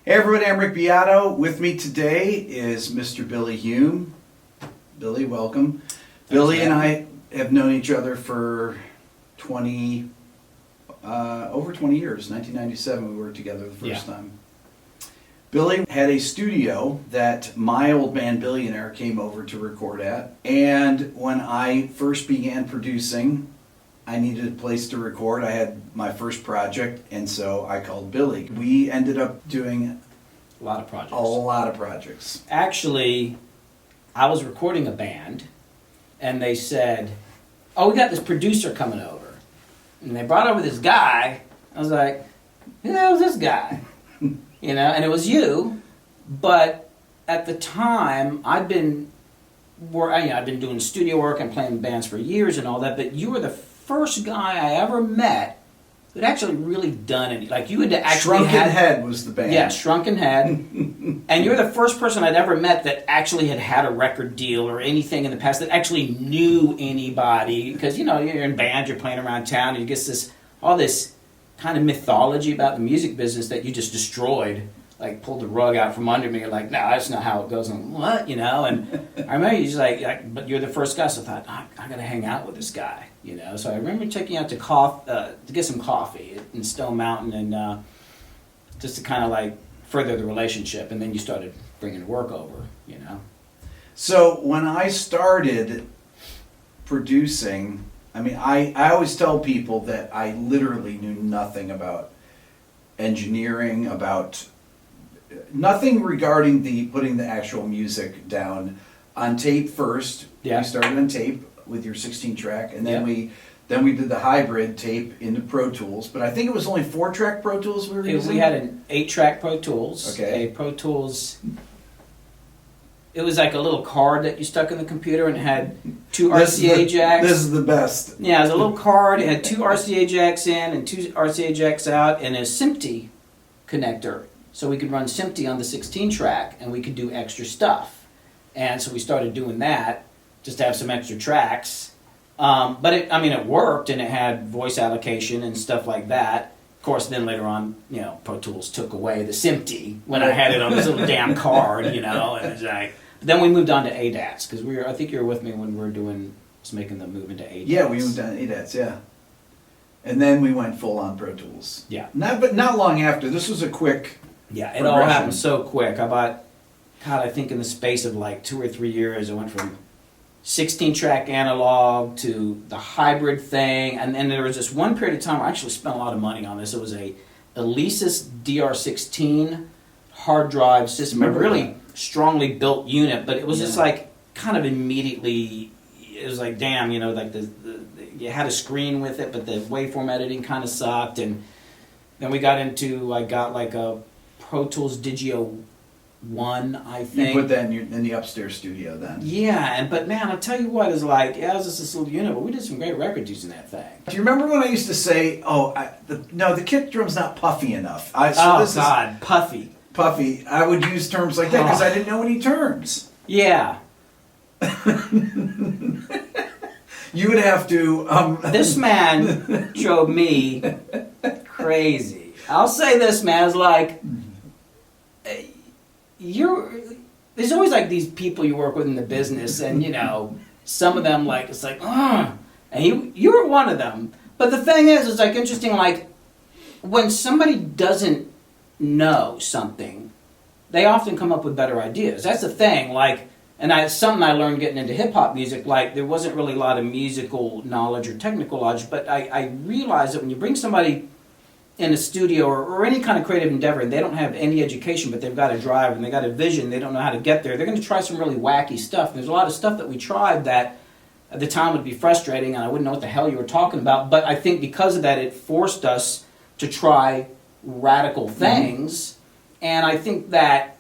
Hey everyone, I'm Rick Beato. With me today is Mr. Billy Hume. Billy, welcome. Billy and I have known each other for over 20 years. 1997 we worked together the first time. Billy had a studio that my old band Billionaire came over to record at. And when I first began producing, I needed a place to record. I had my first project, and so I called Billy. We ended up doing a lot of projects. Actually, I was recording a band, and they said, "Oh, we got this producer coming over." And they brought over this guy. I was like, "Who the hell is this guy?" And it was you. But at the time, I'd been doing studio work and playing bands for years and all that, but you were the first guy I ever met that actually really done it. Like, you had to actually Shrunken Head was the band. Yeah, Shrunken Head. And you're the first person I'd ever met that actually had a record deal or anything in the past, that actually knew anybody. Because, you're in bands, you're playing around town, and you get all this kind of mythology about the music business that you just destroyed. Like, pulled the rug out from under me. You're like, "No, that's not how it goes." And I'm like, "What?" And I remember you just like, "But you're the first guy," so I thought, I got to hang out with this guy, So I remember taking you out to get some coffee in Stone Mountain, and just to kind of like further the relationship. And then you started bringing work over, So when I started producing, I always tell people that I literally knew nothing about engineering, about nothing regarding putting the actual music down on tape first. Yeah. We started on tape with your 16 track, and then we did the hybrid tape into Pro Tools. But I think it was only 4-track Pro Tools we were using. We had an 8-track Pro Tools. Okay. A Pro Tools. It was like a little card that you stuck in the computer, and it had 2 RCA jacks. This is the best. Yeah, it was a little card. It had 2 RCA jacks in and 2 RCA jacks out, and a SMPTE connector. So we could run SMPTE on the 16 track, and we could do extra stuff. And so we started doing that just to have some extra tracks. But it worked, and it had voice allocation and stuff like that. Of course, then later on, Pro Tools took away the SMPTE when I had it on this little damn card, and it's like. But then we moved on to ADATs, because I think you were with me when we were making the move into ADATs. Yeah, we moved on to ADATs, yeah. And then we went full on Pro Tools. Yeah. But not long after. This was a quick. Yeah, it all happened so quick. I think in the space of like 2 or 3 years, I went from 16-track analog to the hybrid thing, and then there was this one period of time where I actually spent a lot of money on this. It was a Alesis DR16 hard drive system, a really strongly built unit, but it was just like kind of immediately, it was like, damn, like you had a screen with it, but the waveform editing kind of sucked, and then I got like a Pro Tools Digio 1, I think. You put that in the upstairs studio then. Yeah, but man, I'll tell you what, it was just this little unit, but we did some great records using that thing. Do you remember when I used to say, the kick drum's not puffy enough? Puffy. Puffy. I would use terms like that because I didn't know any terms. Yeah. You would have to... This man drove me crazy. I'll say this, man, is like... There's always like these people you work with in the business, and some of them like, it's like, and you were one of them. But the thing is, it's like interesting, like when somebody doesn't know something, they often come up with better ideas. That's the thing, like, and something I learned getting into hip hop music, like there wasn't really a lot of musical knowledge or technical knowledge, but I realized that when you bring somebody in a studio or any kind of creative endeavor, and they don't have any education, but they've got a drive and they got a vision, they don't know how to get there, they're going to try some really wacky stuff. And there's a lot of stuff that we tried that at the time would be frustrating, and I wouldn't know what the hell you were talking about. But I think because of that, it forced us to try radical things. And I think that,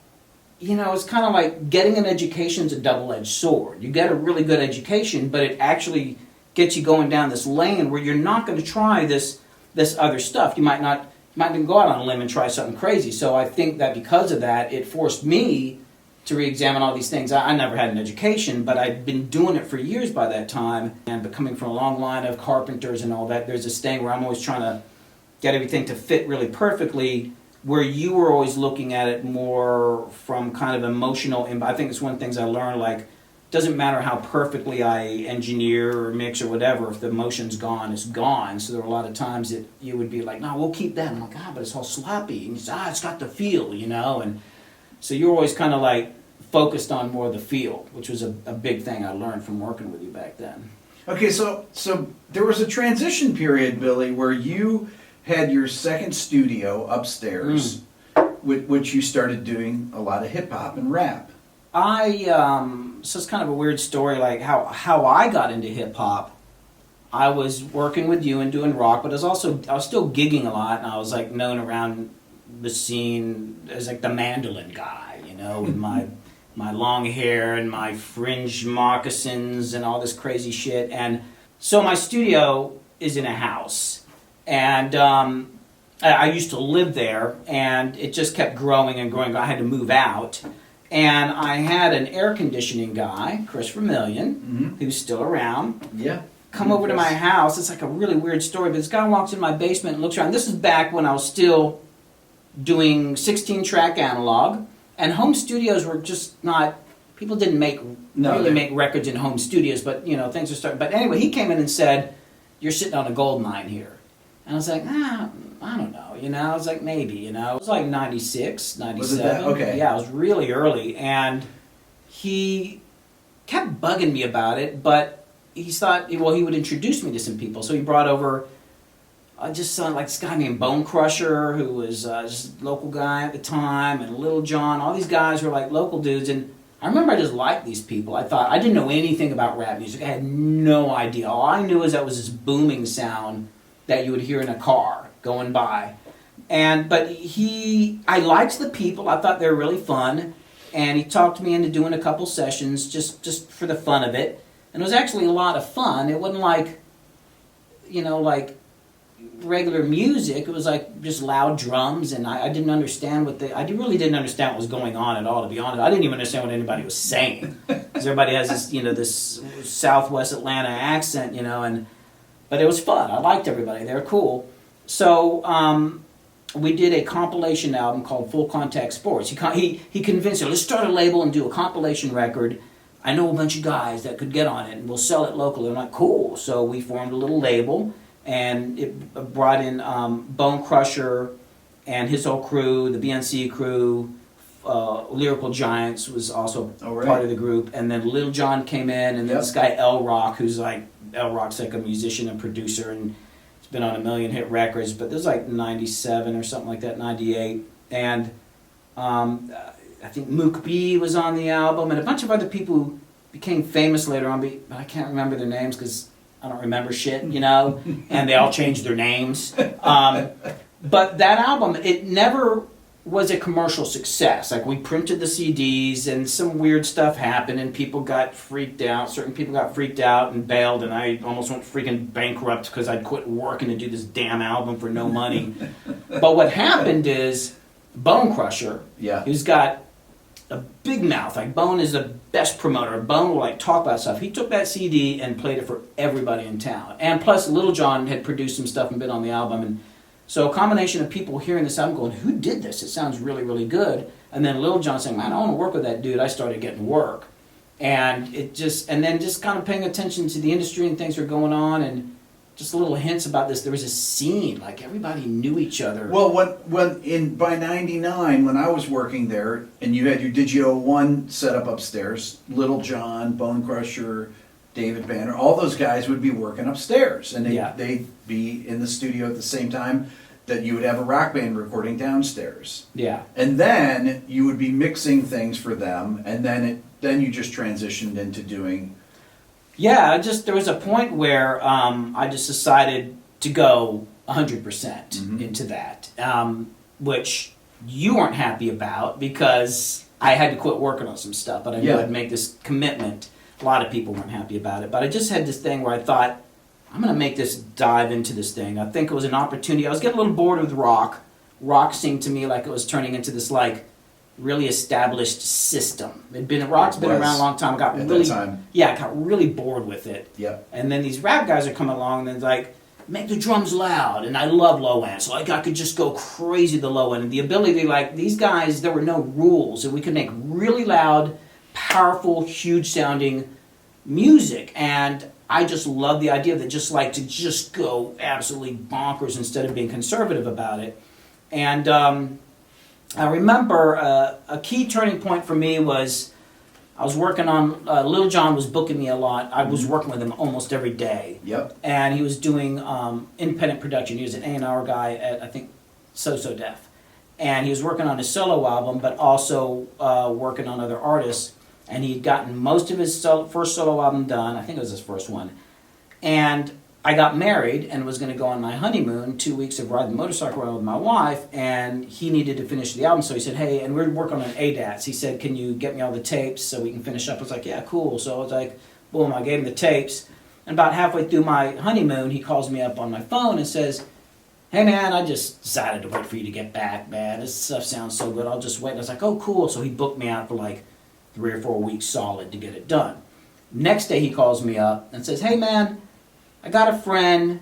it's kind of like getting an education is a double-edged sword. You get a really good education, but it actually gets you going down this lane where you're not going to try this other stuff. You might not even go out on a limb and try something crazy. So I think that because of that, it forced me to re-examine all these things. I never had an education, but I'd been doing it for years by that time. But coming from a long line of carpenters and all that, there's this thing where I'm always trying to get everything to fit really perfectly. where you were always looking at it more from kind of emotional, and I think it's one of the things I learned, like, doesn't matter how perfectly I engineer or mix or whatever, if the emotion's gone, it's gone. So there were a lot of times that you would be like, no, we'll keep that. I'm like, but it's all sloppy. And it's got the feel, And so you're always kind of like focused on more of the feel, which was a big thing I learned from working with you back then. Okay, so there was a transition period, Billy, where you had your second studio upstairs, which you started doing a lot of hip hop and rap. So it's kind of a weird story, like how I got into hip hop. I was working with you and doing rock, but I was still gigging a lot, and I was like known around the scene as like the mandolin guy, with my long hair and my fringe moccasins and all this crazy shit. And so my studio is in a house, and I used to live there, and it just kept growing and growing. I had to move out. And I had an air conditioning guy, Chris Vermillion, who's still around. Yeah. Come over to my house. It's like a really weird story, but this guy walks in my basement and looks around. This is back when I was still doing 16-track analog, and home studios were just not. People didn't make records in home studios, but things are starting. But anyway, he came in and said, "You're sitting on a gold mine here," and I was like, I don't know. I was like, maybe, It was like 96, 97. Was it that? Okay. Yeah, it was really early. And he kept bugging me about it, but he thought, he would introduce me to some people. So he brought over just like this guy named Bonecrusher, who was just a local guy at the time, and Little John. All these guys were like local dudes. And I remember I just liked these people. I didn't know anything about rap music. I had no idea. All I knew is that was this booming sound that you would hear in a car going by. But I liked the people. I thought they were really fun. And he talked me into doing a couple sessions just for the fun of it. And it was actually a lot of fun. It wasn't like, like regular music. It was like just loud drums. And I didn't understand I really didn't understand what was going on at all, to be honest. I didn't even understand what anybody was saying. Because everybody has this, this Southwest Atlanta accent, but it was fun. I liked everybody. They were cool. So we did a compilation album called Full Contact Sports. He convinced me, let's start a label and do a compilation record. I know a bunch of guys that could get on it, and we'll sell it locally. I'm like, cool. So we formed a little label, and it brought in Bonecrusher and his whole crew, the BNC crew. Lyrical Giantz was also part of the group. And then Little John came in, and then this guy L-Rock, L-Rock's like a musician and producer, and been on a million hit records, but this was like 97 or something like that, 98. And I think Mook B was on the album, and a bunch of other people who became famous later on, but I can't remember their names because I don't remember shit, and they all changed their names. But that album, it never was a commercial success. Like, we printed the CDs, and some weird stuff happened, and people got freaked out. Certain people got freaked out and bailed, and I almost went freaking bankrupt because I'd quit working to do this damn album for no money. But what happened is Bonecrusher, who's got a big mouth. Like, Bone is the best promoter. Bone will talk about stuff. He took that CD and played it for everybody in town. And plus, Little John had produced some stuff and been on the album, and so a combination of people hearing this album going, who did this? It sounds really, really good. And then Lil Jon saying, man, I want to work with that dude. I started getting work. And then just kind of paying attention to the industry and things that are going on, and just little hints about this. There was a scene, like everybody knew each other. Well, by 99, when I was working there, and you had your Digio 1 set up upstairs, Little John, Bonecrusher, David Banner, all those guys would be working upstairs, and they'd be in the studio at the same time that you would have a rock band recording downstairs. Yeah. And then you would be mixing things for them, and then you just transitioned into doing... Yeah, there was a point where I just decided to go 100% into that, which you weren't happy about because I had to quit working on some stuff, but I knew I'd make this commitment. A lot of people weren't happy about it, but I just had this thing where I thought, I'm going to make this dive into this thing. I think it was an opportunity. I was getting a little bored with rock. Rock seemed to me like it was turning into this really established system. Rock's been around a long time. I got really bored with it. Yep. And then these rap guys are coming along, and then make the drums loud, and I love low end, so like I could just go crazy the low end, and the ability, like these guys, there were no rules, and we could make really loud, powerful, huge sounding music, and I just love the idea that just like to just go absolutely bonkers instead of being conservative about it. And I remember a key turning point for me was I was working on, Lil Jon was booking me a lot. I was working with him almost every day. Yep. And he was doing independent production. He was an A&R guy at, I think, So Def. And he was working on his solo album, but also working on other artists. And he'd gotten most of his first solo album done. I think it was his first one. And I got married and was going to go on my honeymoon, 2 weeks of riding the motorcycle around with my wife, and he needed to finish the album, so he said, hey, and we're working on ADATs. He said, can you get me all the tapes so we can finish up? I was like, yeah, cool. So I was like, boom, I gave him the tapes. And about halfway through my honeymoon, he calls me up on my phone and says, hey, man, I just decided to wait for you to get back, man. This stuff sounds so good. I'll just wait. And I was like, oh, cool. So he booked me out for like 3 or 4 weeks solid to get it done. Next day, he calls me up and says, hey, man, I got a friend,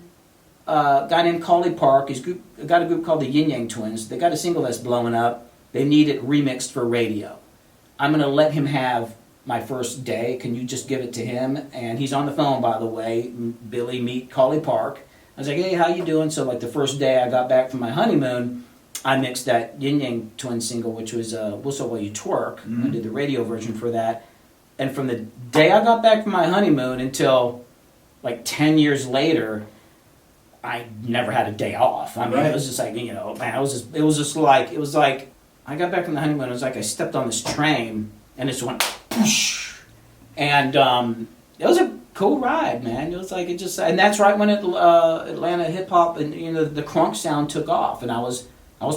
a guy named Collie Park. He's got a group called the Ying Yang Twins. They got a single that's blowing up. They need it remixed for radio. I'm going to let him have my first day. Can you just give it to him? And he's on the phone, by the way. Billy, meet Collie Park. I was like, hey, how you doing? So like the first day I got back from my honeymoon, I mixed that Ying Yang Twins single, which was Whistle While You Twerk. I did the radio version for that. And from the day I got back from my honeymoon until like 10 years later, I never had a day off. I mean, It was just like, you know, man, it was like, I got back from the honeymoon, it was like I stepped on this train, and it just went, whoosh, and it was a cool ride, man. It was like, and that's right when Atlanta hip-hop and, you know, the crunk sound took off, and I was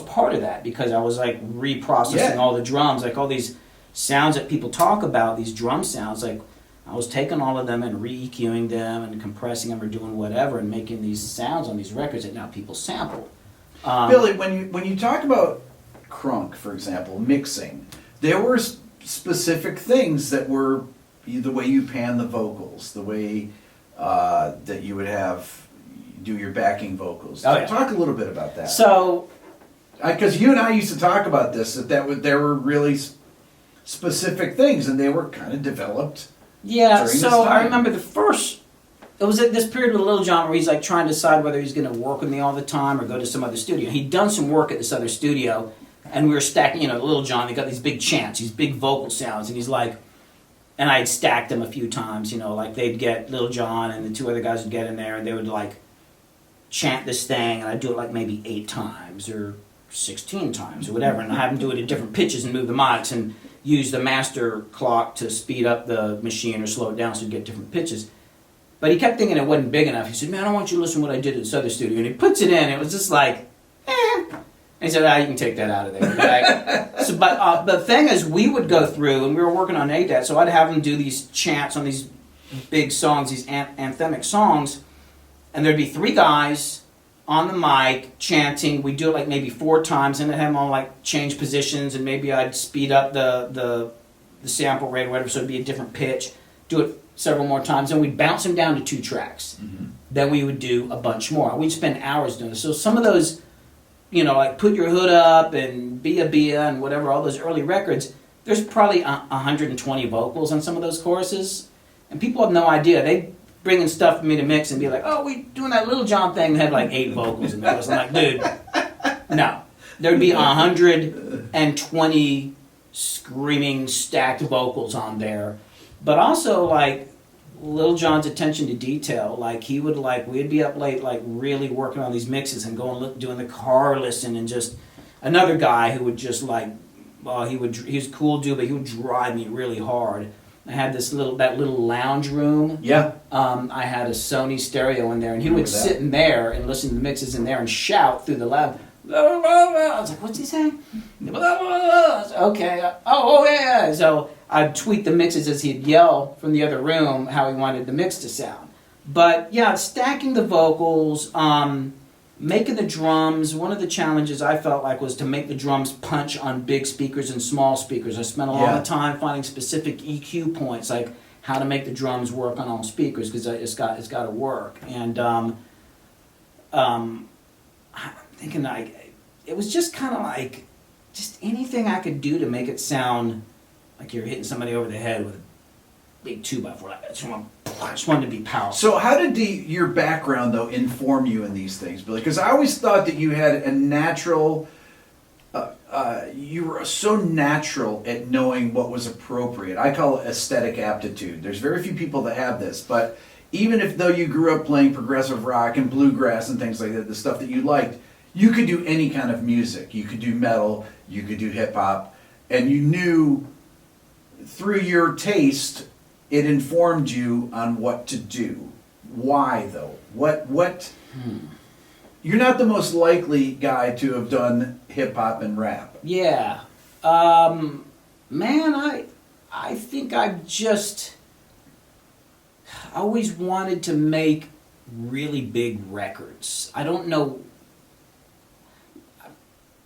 part of that, because I was like reprocessing all the drums, like all these sounds that people talk about, these drum sounds, like, I was taking all of them and re-EQing them and compressing them or doing whatever and making these sounds on these records that now people sample. Billy, when you talk about crunk, for example, mixing, there were specific things that were the way you pan the vocals, the way that you would do your backing vocals. Talk a little bit about that. So, because you and I used to talk about this, there were really specific things, and they were kind of developed. Yeah, so I remember it was at this period with Lil Jon where he's like trying to decide whether he's going to work with me all the time or go to some other studio. He'd done some work at this other studio, and we were stacking, you know, Lil Jon, they got these big chants, these big vocal sounds, and he's like, and I had stacked them a few times, you know, like they'd get Lil Jon and the 2 other guys would get in there, and they would like chant this thing, and I'd do it like maybe 8 times or 16 times or whatever, and I have them do it at different pitches and move the mics and use the master clock to speed up the machine or slow it down so you get different pitches. But he kept thinking it wasn't big enough. He said, man, I want you to listen to what I did at this other studio. And he puts it in, it was just like, And he said, you can take that out of there. But the thing is, we would go through, and we were working on ADAT, so I'd have him do these chants on these big songs, these anthemic songs, and there'd be 3 guys on the mic chanting. We'd do it like maybe 4 times, and I'd have them all like change positions, and maybe I'd speed up the sample rate or whatever, so it'd be a different pitch. Do it several more times, and we'd bounce them down to 2 tracks. Then we would do a bunch more. We'd spend hours doing this. So some of those, you know, like Put Your Hood Up and Bia Bia and whatever, all those early records, there's probably 120 vocals on some of those choruses, and people have no idea. They bringing stuff for me to mix and be like, oh, we doing that Lil Jon thing, and had like 8 vocals in those. I'm like, dude, no. There'd be 120 screaming stacked vocals on there. But also like Lil Jon's attention to detail, like he would like, we'd be up late like really working on these mixes and going doing the car listen, and just another guy who would just like, he was a cool dude, but he would drive me really hard. I had that little lounge room. Yeah. I had a Sony stereo in there, and he would sit in there and listen to the mixes in there and shout through the lab. I was like, what's he saying? Okay. Oh, yeah. So I'd tweak the mixes as he'd yell from the other room how he wanted the mix to sound. But yeah, stacking the vocals, making the drums. One of the challenges I felt like was to make the drums punch on big speakers and small speakers. I spent a lot of time finding specific EQ points, like how to make the drums work on all speakers, because it's got to work. And I'm thinking like, it was just kind of like, just anything I could do to make it sound like you're hitting somebody over the head with a big 2x4. Like, I just wanted to be powerful. So how did your background, though, inform you in these things, Billy? Because I always thought that you had a natural, you were so natural at knowing what was appropriate. I call it aesthetic aptitude. There's very few people that have this, but even if though you grew up playing progressive rock and bluegrass and things like that, the stuff that you liked, you could do any kind of music. You could do metal, you could do hip hop, and you knew through your taste, it informed you on what to do. Why though? What? You're not the most likely guy to have done hip hop and rap. Yeah. Man, I think I always wanted to make really big records. I don't know.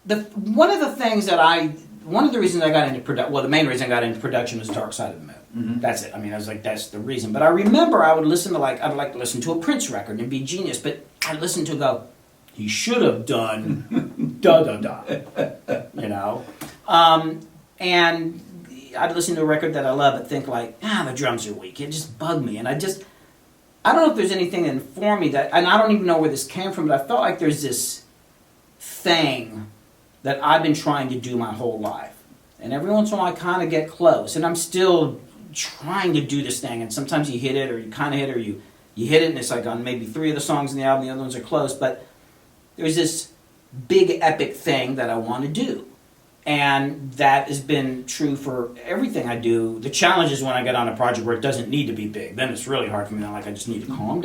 One of the reasons I got into production, well, the main reason I got into production was Dark Side of the Moon. Mm-hmm. That's it. I mean, I was like, that's the reason. But I remember I'd like to listen to a Prince record and be genius, but I'd listen to go, he should have done da-da-da, you know? And I'd listen to a record that I love but think like, the drums are weak. It just bugged me. And I don't know if there's anything that informed me that, and I don't even know where this came from, but I felt like there's this thing that I've been trying to do my whole life. And every once in a while I kind of get close. And I'm still trying to do this thing. And sometimes you hit it, or you kind of hit it, or you hit it, and it's like on maybe 3 of the songs in the album, the other ones are close. But there's this big epic thing that I want to do. And that has been true for everything I do. The challenge is when I get on a project where it doesn't need to be big. Then it's really hard for me. Like I just need to calm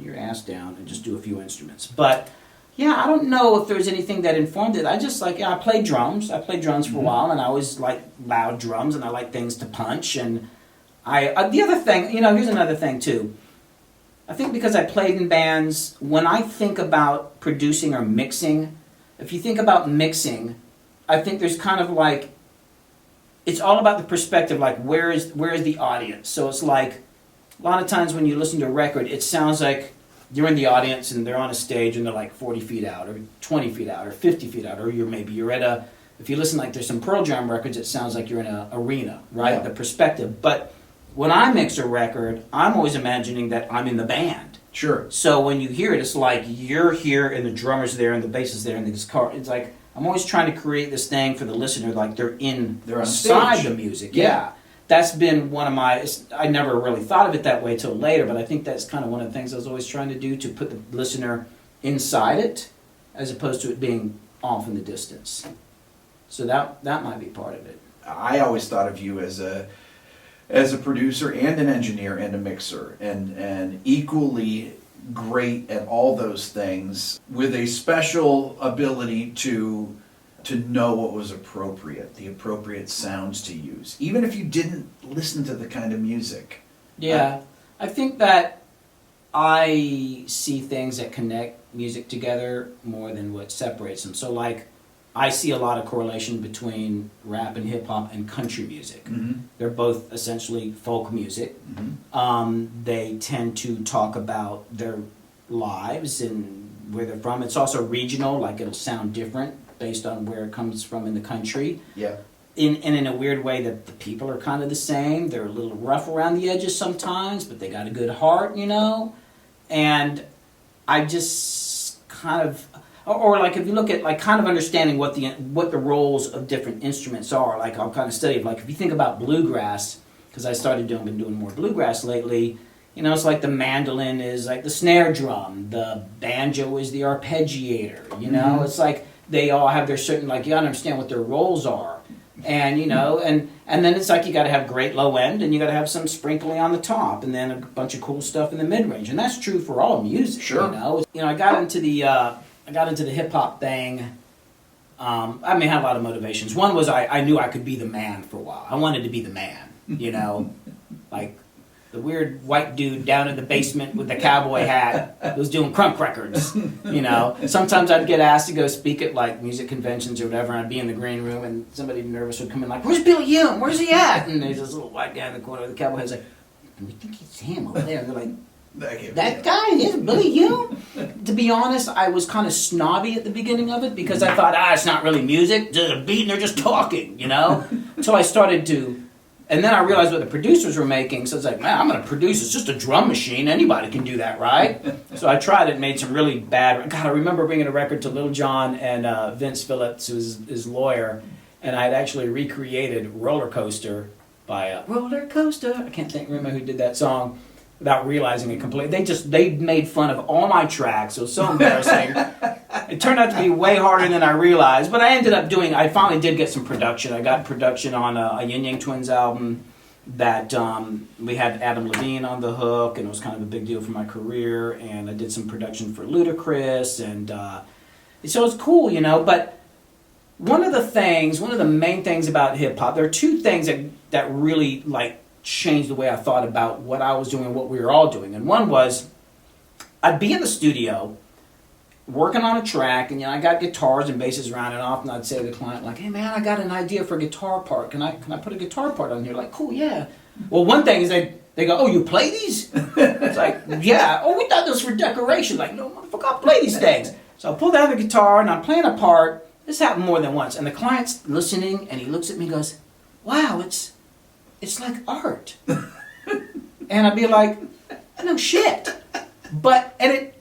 your ass down, and just do a few instruments. But yeah, I don't know if there's anything that informed it. I just I played drums. I played drums for a while, and I always like loud drums, and I like things to punch. And the other thing, here's another thing too. I think because I played in bands, when I think about producing or mixing, if you think about mixing, I think there's kind of like, it's all about the perspective, like where is the audience? So it's like, a lot of times when you listen to a record, it sounds like you're in the audience and they're on a stage and they're like 40 feet out or 20 feet out or 50 feet out, or you're at if you listen, like there's some Pearl Jam records, it sounds like you're in an arena, right? Yeah. The perspective. But when I mix a record, I'm always imagining that I'm in the band. Sure. So when you hear it, it's like you're here and the drummer's there and the bass is there and the guitar. It's like I'm always trying to create this thing for the listener, like they're inside the music. Yeah. That's been one of I never really thought of it that way till later, but I think that's kind of one of the things I was always trying to do, to put the listener inside it as opposed to it being off in the distance. So that might be part of it. I always thought of you as a producer and an engineer and a mixer, and equally great at all those things, with a special ability to know what was appropriate, the appropriate sounds to use, even if you didn't listen to the kind of music. Yeah, I think that I see things that connect music together more than what separates them. So like, I see a lot of correlation between rap and hip hop and country music. Mm-hmm. They're both essentially folk music. Mm-hmm. They tend to talk about their lives and where they're from. It's also regional, like it'll sound different based on where it comes from in the country. Yeah. In a weird way that the people are kind of the same. They're a little rough around the edges sometimes, but they got a good heart, And I just kind of, or like if you look at like kind of understanding what the roles of different instruments are, like I'll kind of study like if you think about bluegrass, because I been doing more bluegrass lately. It's like the mandolin is like the snare drum, the banjo is the arpeggiator. Mm-hmm. It's like they all have their certain, like, you gotta understand what their roles are. And, and then it's like you gotta have great low end and you gotta have some sprinkling on the top and then a bunch of cool stuff in the mid range. And that's true for all music. Sure. I got into the hip hop thing. I had a lot of motivations. One was I knew I could be the man for a while. I wanted to be the man, like the weird white dude down in the basement with the cowboy hat was doing crunk records, Sometimes I'd get asked to go speak at, like, music conventions or whatever, and I'd be in the green room, and somebody nervous would come in, like, where's Billy Hume? Where's he at? And there's this little white guy in the corner with the cowboy hat's like, we think it's him over there. And they're like, that guy is Billy Hume? to be honest, I was kind of snobby at the beginning of it because I thought, it's not really music, just a beat and they're just talking, you know? So I started to, and then I realized what the producers were making, so it's like, man, I'm going to produce, it's just a drum machine, anybody can do that, right? So I tried it and made some really bad, God, I remember bringing a record to Lil Jon and Vince Phillips, who's his lawyer, and I had actually recreated Roller Coaster by Roller Coaster, I can't remember who did that song, without realizing it completely. They made fun of all my tracks. It was so embarrassing. It turned out to be way harder than I realized, but I ended up I finally did get some production. I got production on a Ying Yang Twins album that we had Adam Levine on the hook, and it was kind of a big deal for my career, and I did some production for Ludacris, and so it's cool, you know, but one of the main things about hip-hop, there are two things that really, like, changed the way I thought about what I was doing and what we were all doing. And one was, I'd be in the studio working on a track, and I got guitars and basses around, and often I'd say to the client, like, hey man, I got an idea for a guitar part. Can I put a guitar part on here? Like, cool, yeah. Well, one thing is they go, oh, you play these? It's like, yeah. Oh, we thought this was for decoration. Like, no, motherfucker, I play these things. So I pulled out the guitar and I'm playing a part. This happened more than once. And the client's listening and he looks at me and goes, wow, it's like art. And I'd be like, no shit. And it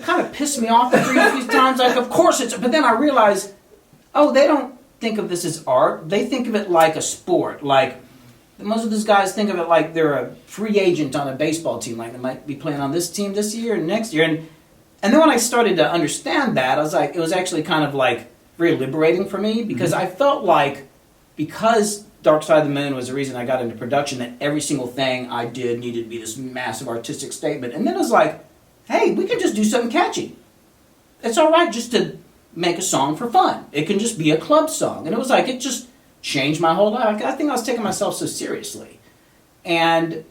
kind of pissed me off a few times. Like, of course it's, but then I realized, oh, they don't think of this as art. They think of it like a sport. Like, most of these guys think of it like they're a free agent on a baseball team. Like, they might be playing on this team this year and next year. And then when I started to understand that, I was like, it was actually kind of like very liberating for me, because I felt like, because Dark Side of the Moon was the reason I got into production, that every single thing I did needed to be this massive artistic statement. And then it was like, hey, we can just do something catchy. It's all right just to make a song for fun. It can just be a club song. And it was like, it just changed my whole life. I think I was taking myself so seriously. And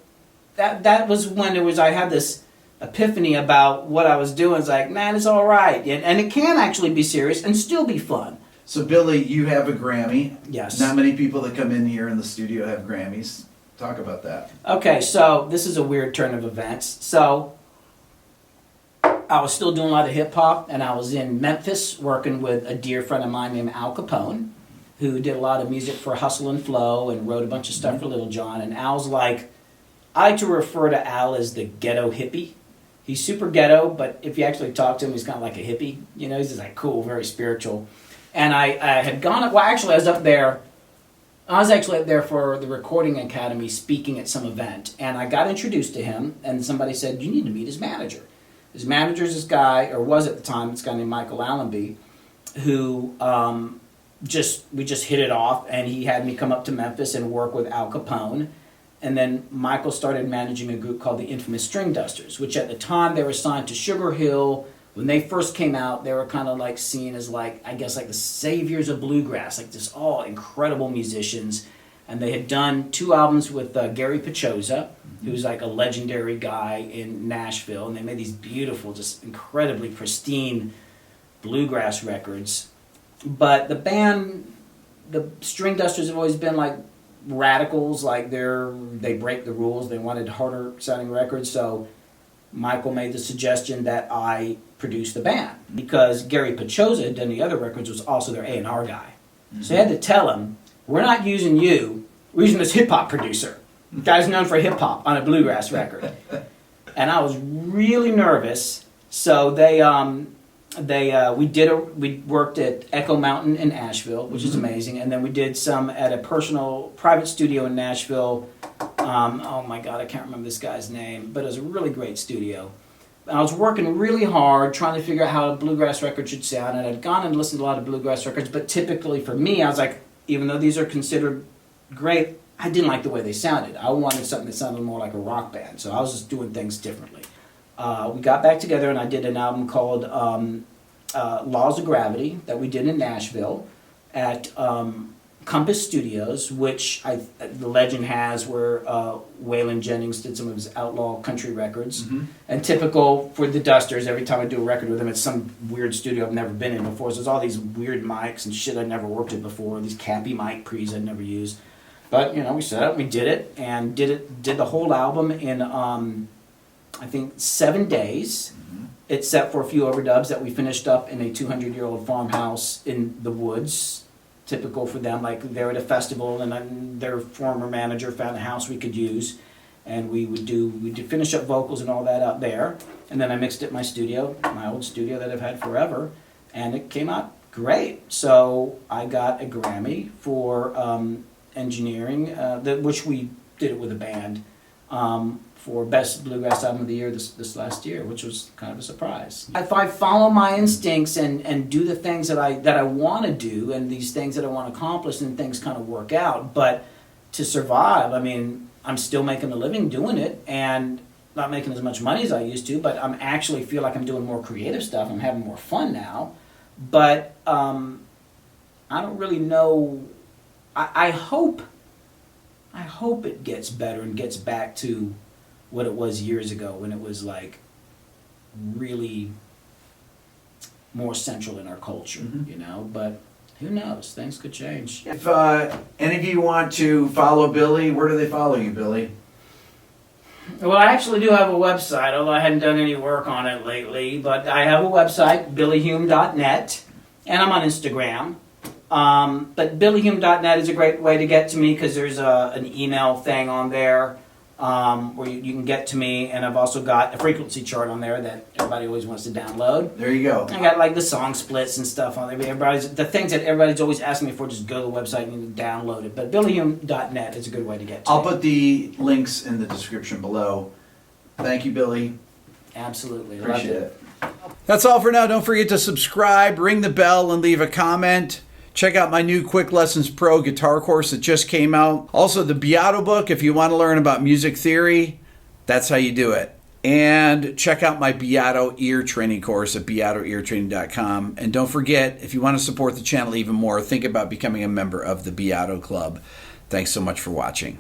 that was when I had this epiphany about what I was doing. It's like, man, it's all right. And it can actually be serious and still be fun. So, Billy, you have a Grammy. Yes. Not many people that come in here in the studio have Grammys. Talk about that. Okay, so this is a weird turn of events. So, I was still doing a lot of hip-hop, and I was in Memphis working with a dear friend of mine named Al Capone, who did a lot of music for Hustle and Flow and wrote a bunch of stuff for Lil Jon. And Al's like, I like to refer to Al as the ghetto hippie. He's super ghetto, but if you actually talk to him, he's kind of like a hippie. You know, he's just like cool, very spiritual. And I had gone, well, actually, I was actually up there for the Recording Academy speaking at some event. And I got introduced to him, and somebody said, you need to meet his manager. His manager's this guy, or was at the time, this guy named Michael Allenby, who we just hit it off, and he had me come up to Memphis and work with Al Capone. And then Michael started managing a group called the Infamous Stringdusters, which at the time they were signed to Sugar Hill. When they first came out, they were kind of like seen as like, I guess, like the saviors of bluegrass, like just all incredible musicians. And they had done 2 albums with Gary Pachoza, who's like a legendary guy in Nashville. And they made these beautiful, just incredibly pristine bluegrass records. But the band, the Stringdusters have always been like radicals, like they break the rules. They wanted harder sounding records. So Michael made the suggestion that I produce the band, because Gary Pachoza had done the other records, was also their A&R guy. So I had to tell him, we're not using you, we're using this hip-hop producer. The guy's known for hip-hop on a bluegrass record. And I was really nervous, so we worked at Echo Mountain in Asheville, which is amazing, and then we did some at a private studio in Nashville. Oh my God, I can't remember this guy's name, but it was a really great studio. And I was working really hard trying to figure out how a bluegrass record should sound, and I'd gone and listened to a lot of bluegrass records, but typically for me, I was like, even though these are considered great, I didn't like the way they sounded. I wanted something that sounded more like a rock band, so I was just doing things differently. We got back together and I did an album called Laws of Gravity that we did in Nashville at Compass Studios, which the legend has where Waylon Jennings did some of his outlaw country records. And typical for the Dusters, every time I do a record with them, it's some weird studio I've never been in before. So there's all these weird mics and shit I'd never worked with before, these cappy mic pre's I'd never used. But, we set up, we did it, and did the whole album in, I think, 7 days. except for a few overdubs that we finished up in a 200-year-old farmhouse in the woods. Typical for them, like they're at a festival and then their former manager found a house we could use, and we did finish up vocals and all that out there, and then I mixed it in my studio, my old studio that I've had forever, and it came out great. So I got a Grammy for engineering, which we did it with a band, for Best Bluegrass Album of the Year this last year, which was kind of a surprise. If I follow my instincts and do the things that I want to do and these things that I want to accomplish, then things kind of work out. But to survive, I mean, I'm still making a living doing it and not making as much money as I used to, but I'm actually feel like I'm doing more creative stuff. I'm having more fun now. But I don't really know. I hope it gets better and gets back to what it was years ago when it was like really more central in our culture, you know, but who knows, things could change. If any of you want to follow Billy, where do they follow you, Billy? Well, I actually do have a website, although I hadn't done any work on it lately, but I have a website, billyhume.net, and I'm on Instagram. But billyhume.net is a great way to get to me because there's an email thing on there where you can get to me, and I've also got a frequency chart on there that everybody always wants to download. There you go. I got like the song splits and stuff on there. The things that everybody's always asking me for, just go to the website and download it. But billyhume.net is a good way to get to I'll me. put the links in the description below. Thank you, Billy. Absolutely. Appreciate Loved it. That's all for now. Don't forget to subscribe, ring the bell, and leave a comment. Check out my new Quick Lessons Pro guitar course that just came out. Also, the Beato book, if you want to learn about music theory, that's how you do it. And check out my Beato ear training course at beatoeartraining.com. And don't forget, if you want to support the channel even more, think about becoming a member of the Beato Club. Thanks so much for watching.